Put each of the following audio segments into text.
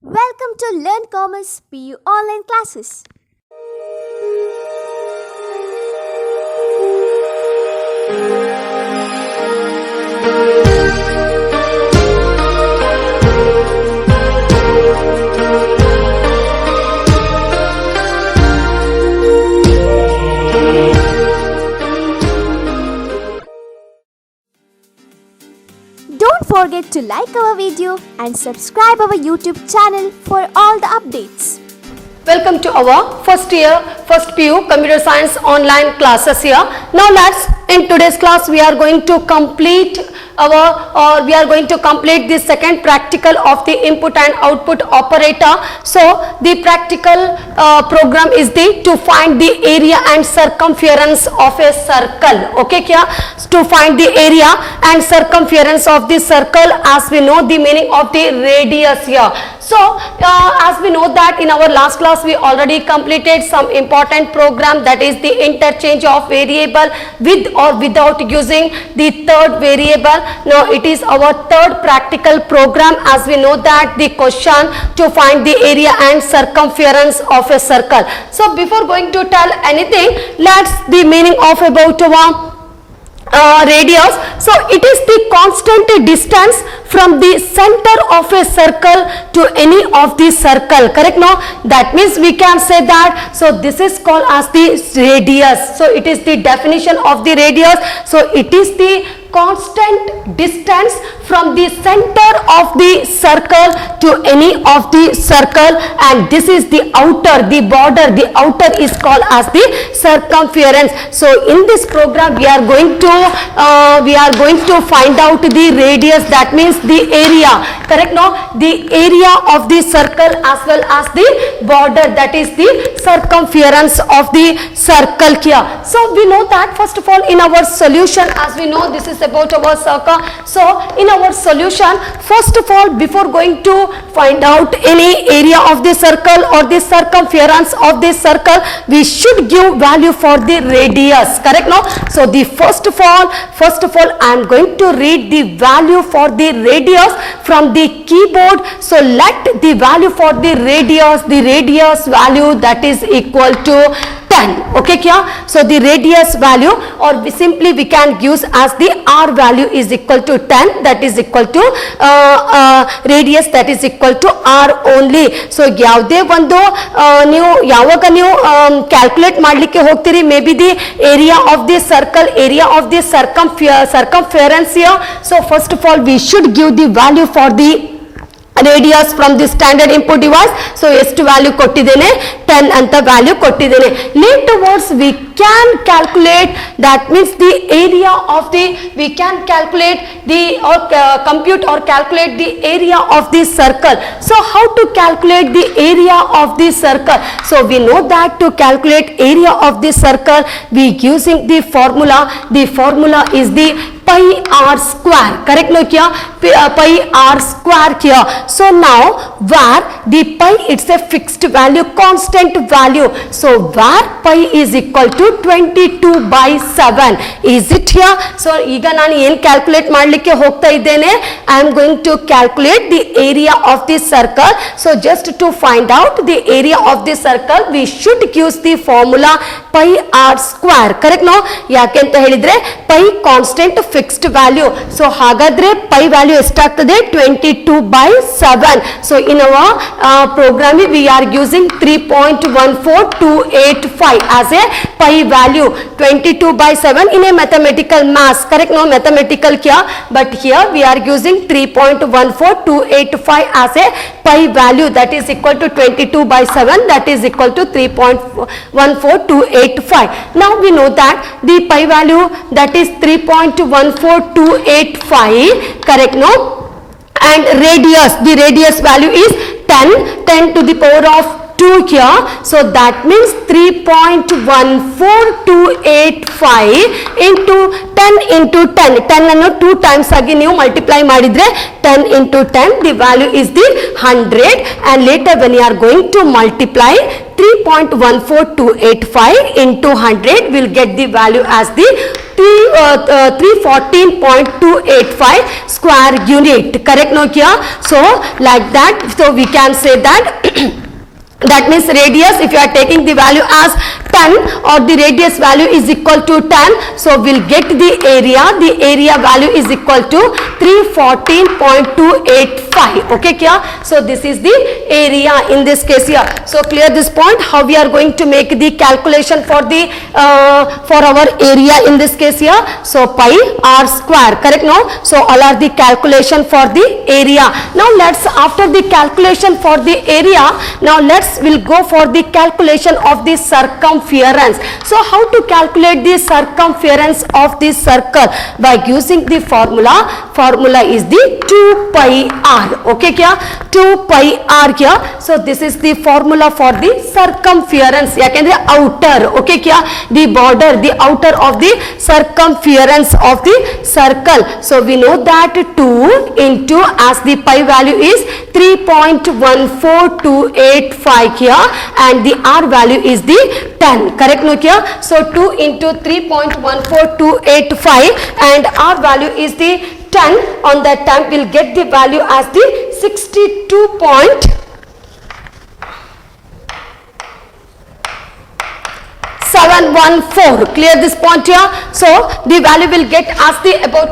Welcome to Learn Commerce PU online classes. Don't forget to like our video and subscribe our YouTube channel for all the updates. Welcome to our first PU computer science online classes here. Now in today's class we are going to complete the second practical of the input and output operator. So the practical program is to find the area and circumference of a circle. Okay, to find the area and circumference of the circle, as we know the meaning of the radius here. So as we know that in our last class we already completed some important program, that is the interchange of variable with or without using the third variable. Now it is our third practical program. As we know that the question to find the area and circumference of a circle. So before going to tell anything, let's the meaning of about radius. So it is the constant distance from the center of a circle to any of the circle, correct? No, that means we can say that, so this is called as the radius. So it is the definition of the radius. So it is the constant distance from the center of the circle to any of the circle, and this is the outer, the border, the outer is called as the circumference. So in this program we are going to find out the radius, that means the area, correct? No, the area of the circle as well as the border, that is the circumference of the circle here. So we know that first of all in our solution, as we know this is about our circle. So in our solution, first of all, before going to find out any area of the circle or the circumference of the circle, we should give value for the radius, correct? No, so the first of all I am going to read the value for the radius from the keyboard. So let the value for the radius value, that is equal to 10. Okay, so the radius value, or we can use as the r value is equal to 10, that is equal to radius, that is equal to r only. So ಯಾವುದೇ ಒಂದು ನೀವು ಯಾವಾಗ ನೀವು calculate ಮಾಡಲಿಕ್ಕೆ ಹೋಗ್ತೀರಿ, may be the area of the circle, area of the circumference here. So first of all we should give the value for the radius from the standard input device. So ಎಷ್ಟು value ಕೊಟ್ಟಿದ್ದೇನೆ, 10 ಅಂತ value ಕೊಟ್ಟಿದ್ದೇನೆ. Laterwards we can calculate, that means the area of the, we can calculate the or compute or calculate the area of the circle. So how to calculate the area of the circle? So we know that to calculate area of the circle we using the formula. The formula is the pi r square, correct? No, pi r square here. So now where the pi, it's a fixed value, constant value. So where pi is equal to 22/7, is it here? So ಈಗ ನಾನು ಏನು calculate ಮಾಡಲಿಕ್ಕೆ ಹೋಗ್ತಾ ಇದ್ದೇನೆ, I am going to calculate the area of the circle. So just to find out the area of the circle we should use the formula pi r square, correct? No, ಯಾಕೆ ಅಂತ ಹೇಳಿದ್ರೆ pi constant fixed value. So ಹಾಗಾದ್ರೆ pi value ಎಷ್ಟಾಗ್ತದೆ, 22/7. So in our programming we are using 3.14285 as a pi value. 22/7 in a mathematical mass, correct? No, mathematical here, but here we are using 3.14285 as a pi value, that is equal to 22/7, that is equal to 3.14285. Now we know that the pi value, that is 3.14285, correct? No, and radius, the radius value is 10 to the power of 2 here, so that means 3.14285 into 10 into 10, 10 ಅನ್ನು 2 times ಆಗಿ ನೀವು multiply ಮಾಡಿದ್ರೆ 10 into 10, the value is the 100, and later when you are going to multiply 3.14285 into 100 will get the value as the 314.285 square unit, correct no here? So like that, so we can say that that means radius, if you are taking the value as 10 or the radius value is equal to 10, so we'll get the area value is equal to 314.285, okay kya? So this is the area in this case here. So clear this point, how we are going to make the calculation for the for our area in this case here? So pi r square, correct no? So all are the calculation for the area. Now let's, after the calculation for the area, now we'll go for the calculation of the circumference. So how to calculate the circumference of the circle? By using the formula is the 2 pi r, okay kya? 2 pi r here. So this is the formula for the circumference, yakendre outer, okay kya? The border, the outer of the circumference of the circle. So we know that 2 into, as the pi value is 3.14285 here, and the r value is the 10, correct no here? So 2 into 3.14285 and r value is the 10, on that time we'll get the value as the 62.714. Clear this point here? So the value will get as the about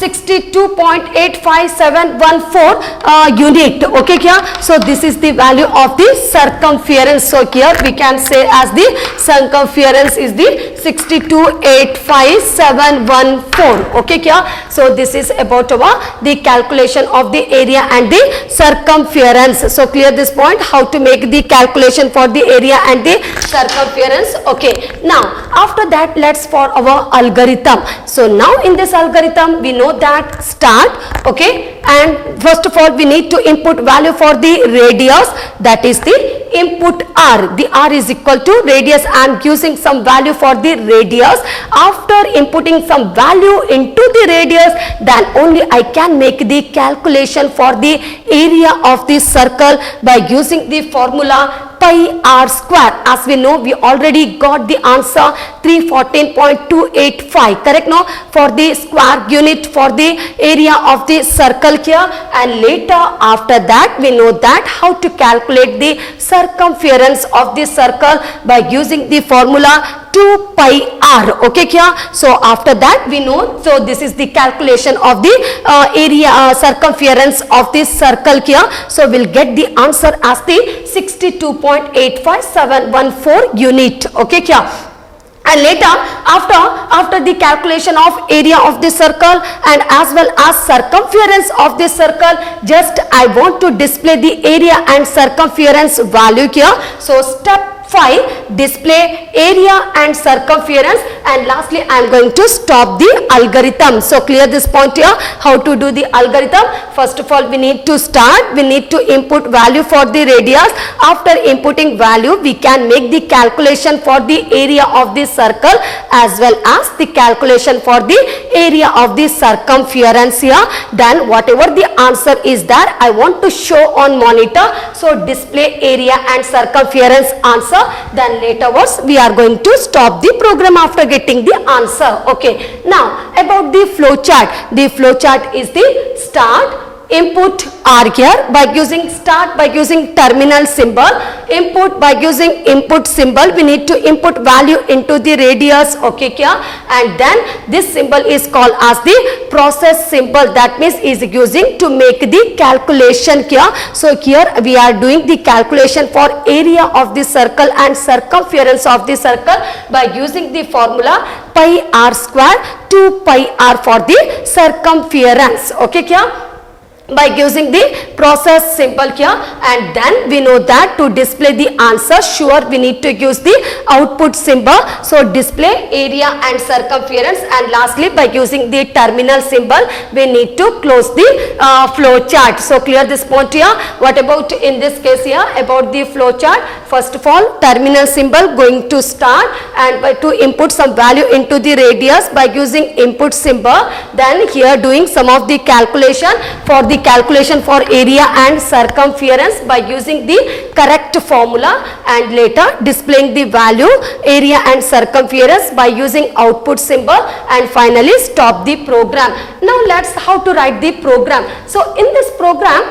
62.85714 unit, okay here? So this is the value of the circumference. So here we can say as the circumference is the 62.85714, okay here? So this is about the calculation of the area and the circumference. So clear this point, how to make the calculation for the area and the circumference, okay? Now after that, let's for our algorithm. So now in this algorithm we know that start, okay, and first of all we need to input value for the radius, that is the input r. The r is equal to radius. I am using some value for the radius. After inputting some value into the radius, then only I can make the calculation for the area of the circle by using the formula pi r square. As we know, we already got the answer 314.285, correct no? For the square unit for the area of the circle here, and later after that we know that how to calculate the circumference of the circle by using the formula 2 pi r, okay here? So after that we know, so this is the calculation of the area circumference of this circle here. So we'll get the answer as the 62.85714 unit, okay here? And later after the calculation of area of the circle and as well as circumference of the circle, just I want to display the area and circumference value here. So step 5, display area and circumference, and lastly I am going to stop the algorithm. So clear this point here, how to do the algorithm. First of all we need to start, we need to input value for the radius. After inputting value we can make the calculation for the area of the circle as well as the calculation for the area of the circumference here. Then whatever the answer is there, I want to show on monitor. So display area and circumference answer, then laterwards we are going to stop the program after getting the answer, okay? Now about the flow chart. The flow chart is the start, input r here by using start, by using terminal symbol, input by using input symbol, we need to input value into the radius, okay here? And then this symbol is called as the process symbol, that means is using to make the calculation here. So here we are doing the calculation for area of the circle and circumference of the circle by using the formula pi r square 2 pi r for the circumference, okay here? by using the process symbol here, and then we know that to display the answer, sure we need to use the output symbol. So display area and circumference, and lastly by using the terminal symbol we need to close the flow chart. So clear this point here. What about in this case here about the flow chart? First of all, terminal symbol going to start, and by to input some value into the radius by using input symbol, then here doing some of the calculation for area and circumference by using the correct formula, and later displaying the value area and circumference by using output symbol, and finally stop the program. Now let's how to write the program. So in this program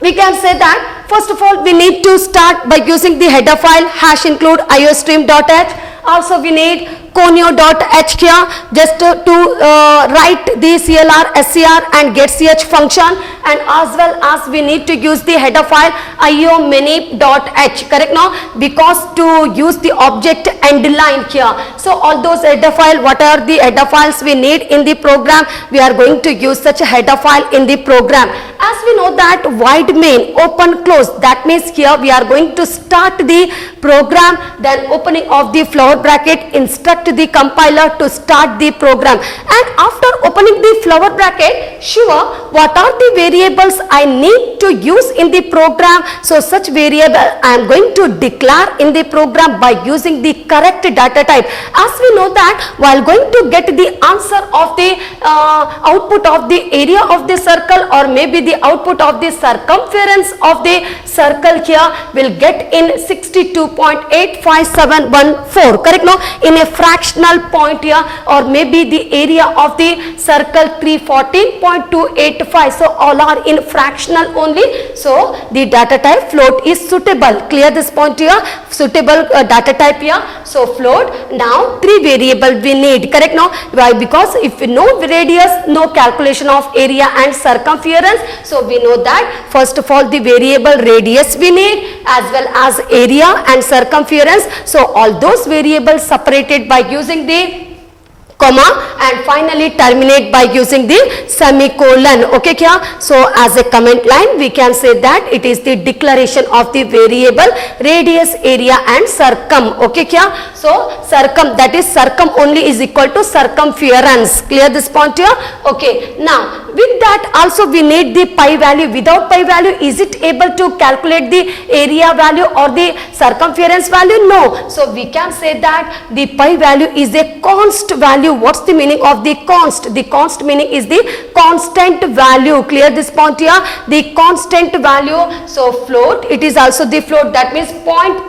we can say that first of all we need to start by using the header file #include iostream.h. Also we need conio.h here just to write the CLR, SCR and getch function, and as well as we need to use the header file iomanip.h, correct now, because to use the object end line here. So all those header file, what are the header files we need in the program, we are going to use such a header file in the program. As we know that void main open close, that means here we are going to start the program, then opening of the flower bracket, instruct the compiler to start the program, and after opening the flower bracket, sure what are the variables I need to use in the program. So such variable I am going to declare in the program by using the correct data type. As we know that while going to get the answer of the output of the area of the circle, or maybe the output of the circumference of the circle here will get in 62.85714, correct now, in a fractional point here, or maybe the area of the circle 314.285. So all are in fractional only. So the data type float is suitable. Clear this point here, suitable data type here. So float. Now three variable we need, correct now. Why? Because if we know radius, no calculation of area and circumference. So we know that first of all the variable radius we need, as well as area and circumference. So all those variables separated by using the comma, and finally terminate by using the semicolon. Okay kya? So as a comment line we can say that it is the declaration of the variable radius, area and circum. Okay kya? So circum, that is circum only is equal to circumference. Clear this point here? Okay. Now with that also we need the pi value. Without pi value is it able to calculate the area value or the circumference value? No. So we can say that the pi value is a const value. What's the meaning of the const? The const meaning is the constant value. Clear this point here? The constant value. So float, it is also the float, that means point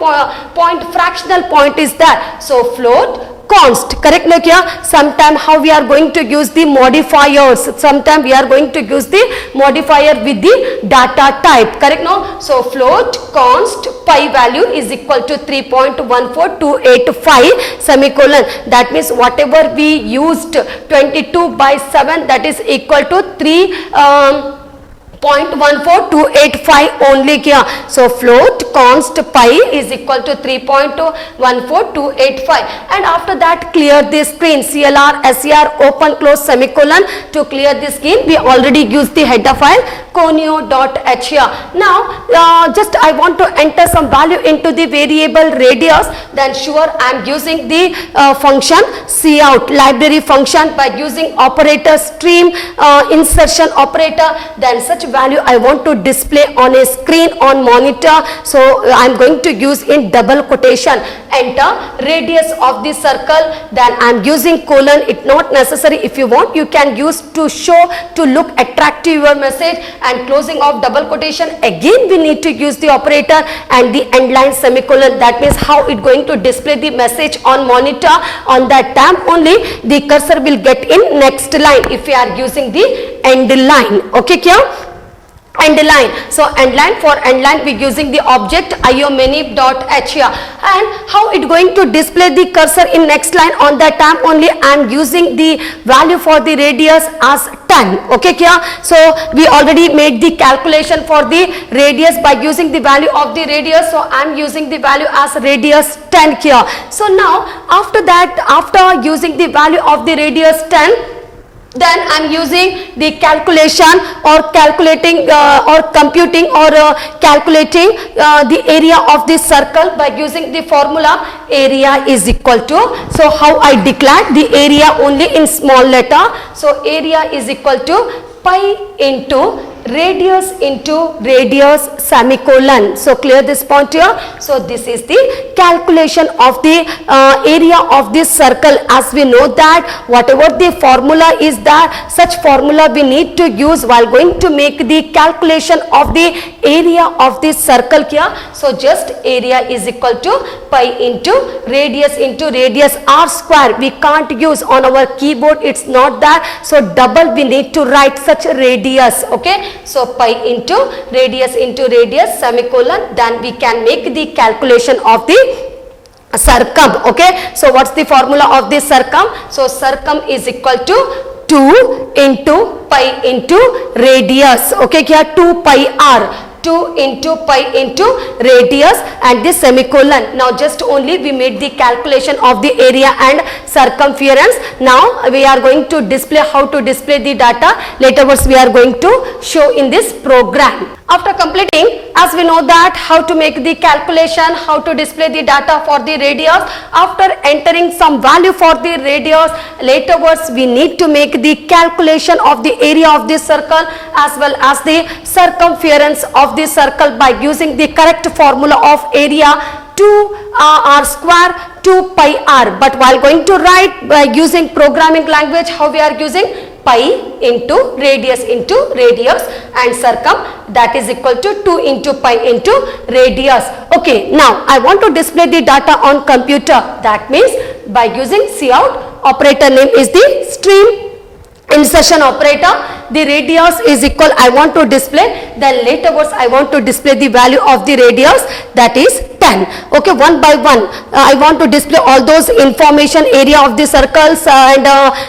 fractional point is there. So float const, correct look here. Sometime how we are going to use the modifiers, sometime we are going to use the modifier with the data type, correct no? So float const pi value is equal to 3.14285 semicolon, that means whatever we used 22/7, that is equal to 3.14285 only here. So float const pi is equal to 3.14285, and after that clear the screen, CLR, SCR, open close semicolon. To clear the screen we already used the header file conio.h here. Now just I want to enter some value into the variable radius, then sure I am using the function cout library function by using operator stream insertion operator, then such value I want to display on a screen on monitor. So I am going to use in double quotation, enter radius of the circle, then I am using colon. It not necessary, if you want you can use to show, to look attractive your message, and closing of double quotation, again we need to use the operator and the end line semicolon. That means how it going to display the message on monitor, on that time only the cursor will get in next line if we are using the end line. Okay kya? End line. So end line, for end line we using the object iomanip.h here, and how it going to display the cursor in next line, on that time only I am using the value for the radius as 10. Okay kya? So we already made the calculation for the radius by using the value of the radius, so I am using the value as radius 10 here. So now after that, after using the value of the radius 10, then I'm using the calculation or calculating or computing or calculating the area of this circle by using the formula area is equal to, so how I declared the area only in small letter, so area is equal to pi into radius semicolon. So clear this point here. So this is the calculation of the area of this circle. As we know that whatever the formula is there, such formula we need to use while going to make the calculation of the area of this circle here. So just area is equal to pi into radius r square. We can't use on our keyboard, it's not that, so double we need to write such radius. Okay, so pi into radius semicolon, then we can make the calculation of the circum. Okay, so what's the formula of this circum? So circum is equal to 2 into pi into radius. Okay, here 2 pi r, 2 into pi into radius and this semicolon. Now just only we made the calculation of the area and circumference. Now we are going to display how to display the data. Later we are going to show in this program. After completing, as we know that how to make the calculation, how to display the data for the radius, after entering some value for the radius, later we need to make the calculation of the area of this circle as well as the circumference of this circle by using the correct formula of area 2 r square 2 pi r. But while going to write by using programming language, how we are using pi into radius and circum, that is equal to 2 into pi into radius. Okay, now I want to display the data on computer. That means by using cout, operator name is the stream insertion operator. The radius is equal, I want to display, then later I want to display the value of the radius, that is 10. Okay, one by one I want to display all those information, area of the circles and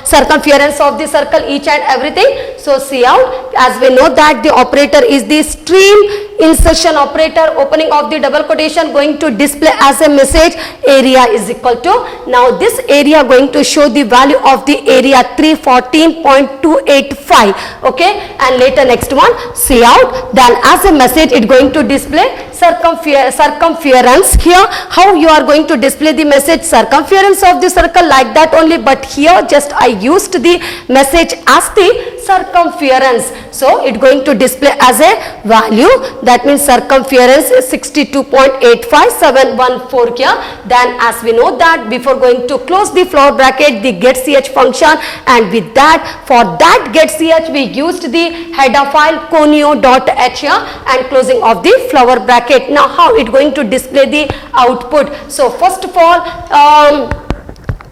circumference of the circle, each and everything. So cout, as we know that the operator is the stream insertion operator, opening of the double quotation, going to display as a message area is equal to, now this area going to show the value of the area 314.285. Okay, and later next one cout, then as a message it going to display circumference. Here how you are going to display the message circumference of the circle, like that only, but here just I used the message as the circumference, so it going to display as a value, that means circumference is 62.85714 here. Then as we know that before going to close the floor bracket, the getch function, and with that, for that getch we used the header file conio.h here and closing of the flower bracket. Now how it going to display the output? So first of all,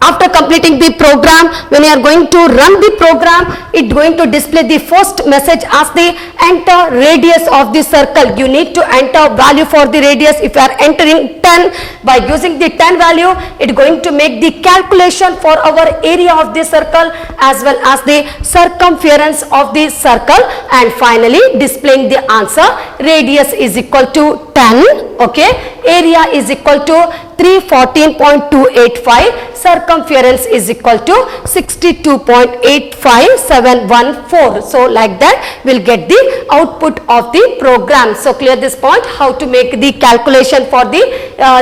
after completing the program, when you are going to run the program, it going to display the first message as the enter radius of the circle. You need to enter value for the radius. If you are entering 10, by using the 10 value, it going to make the calculation for our area of the circle as well as the circumference of the circle, and finally displaying the answer. Radius is equal to 10, okay, area is equal to 314.285, circumference is equal to 62.85714. So like that we'll get the output of the program. So clear this point, how to make the calculation for the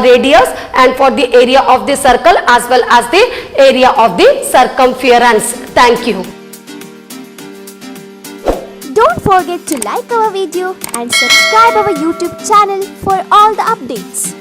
radius and for the area of the circle as well as the area of the circumference. Thank you. Don't forget to like our video and subscribe our YouTube channel for all the updates.